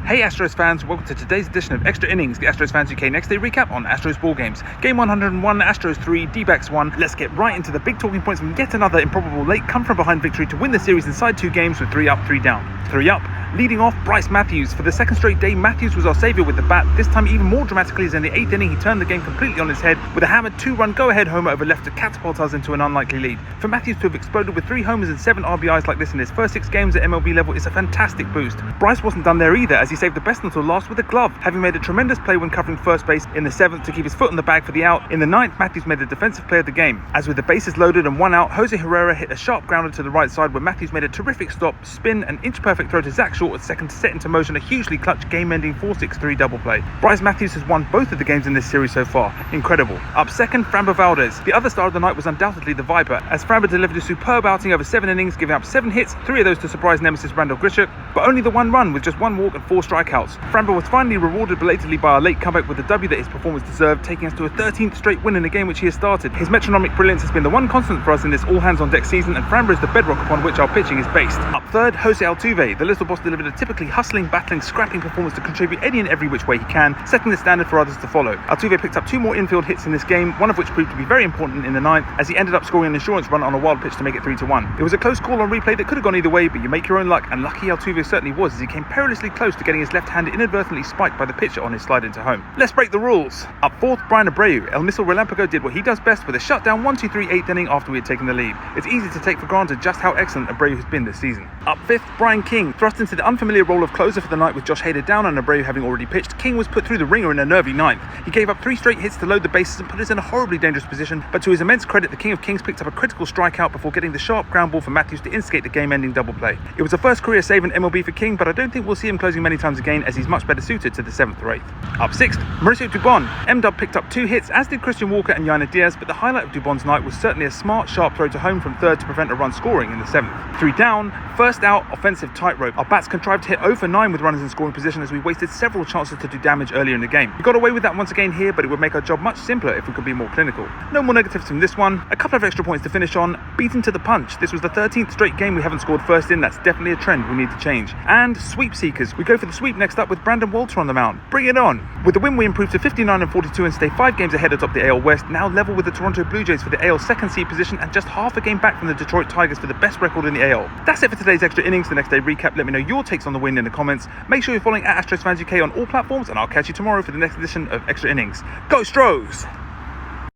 Hey Astros fans, welcome to today's edition of Extra Innings, the Astros Fans UK next day recap on Astros ball games. Game 101, Astros 3, DBacks 1. Let's get right into the big talking points from yet another improbable late come from behind victory to win the series inside 2 games with 3 up, 3 down. 3 up. Leading off, Brice Matthews. For the second straight day, Matthews was our saviour with the bat, this time even more dramatically as in the 8th inning he turned the game completely on its head with a hammered 2-run go-ahead homer over left to catapult us into an unlikely lead. For Matthews to have exploded with 3 homers and 7 RBIs like this in his first 6 games at MLB level is a fantastic boost. Brice wasn't done there either as he saved the best until last with a glove, having made a tremendous play when covering first base in the 7th to keep his foot on the bag for the out. In the 9th, Matthews made the defensive play of the game. As with the bases loaded and 1 out, Jose Herrera hit a sharp grounder to the right side where Matthews made a terrific stop, spin, and inch-perfect throw to Zach Short at second to set into motion a hugely clutch game-ending 4-6-3 double play. Brice Matthews has won both of the games in this series so far. Incredible. Up second, Framber Valdez. The other star of the night was undoubtedly the Viper, as Framber delivered a superb outing over 7 innings, giving up 7 hits, 3 of those to surprise nemesis Randall Grichuk, but only the 1 run with just 1 walk and 4 strikeouts. Framber was finally rewarded belatedly by our late comeback with a W that his performance deserved, taking us to a 13th straight win in a game which he has started. His metronomic brilliance has been the one constant for us in this all-hands-on-deck season, and Framber is the bedrock upon which our pitching is based. Up third, Jose Altuve. The little boss delivered a typically hustling, battling, scrapping performance to contribute any and every which way he can, setting the standard for others to follow. Altuve picked up 2 more infield hits in this game, one of which proved to be very important in the 9th, as he ended up scoring an insurance run on a wild pitch to make it 3-1. It was a close call on replay that could have gone either way, but you make your own luck, and lucky Altuve certainly was, as he came perilously close to getting his left hand inadvertently spiked by the pitcher on his slide into home. Let's break the rules. Up fourth, Bryan Abreu. El Missile Relampago did what he does best with a shutdown 1-2-3 8th inning after we had taken the lead. It's easy to take for granted just how excellent Abreu has been this season. Up fifth, Bryan King. Thrust into the unfamiliar role of closer for the night with Josh Hader down and Abreu having already pitched, King was put through the ringer in a nervy 9th. He gave up 3 straight hits to load the bases and put us in a horribly dangerous position, but to his immense credit, the King of Kings picked up a critical strikeout before getting the sharp ground ball for Matthews to instigate the game-ending double play. It was a first career save in MLB for King, but I don't think we'll see him closing many times again as he's much better suited to the 7th or 8th. Up 6th, Mauricio Dubon. M-Dub picked up 2 hits, as did Christian Walker and Yainer Diaz, but the highlight of Dubon's night was certainly a smart, sharp throw to home from 3rd to prevent a run scoring in the 7th. 3 down, first out, offensive tightrope. Our bats contrived to hit 0 for 9 with runners in scoring position as we wasted several chances to do damage earlier in the game. We got away with that once again here, but it would make our job much simpler if we could be more clinical. No more negatives from this one. A couple of extra points to finish on. Beaten to the punch. This was the 13th straight game we haven't scored first in. That's definitely a trend we need to change. And sweep seekers. We go for the sweep next up with Brandon Walter on the mound. Bring it on. With the win, we improved to 59-42 and stay 5 games ahead atop the AL West, now level with the Toronto Blue Jays for the AL 2nd seed position and just half a game back from the Detroit Tigers for the best record in the AL. That's it for today's Extra Innings, the next day recap. Let me know your takes on the win in the comments. Make sure you're following at Astros Fans UK on all platforms, and I'll catch you tomorrow for the next edition of Extra Innings. Go Stros!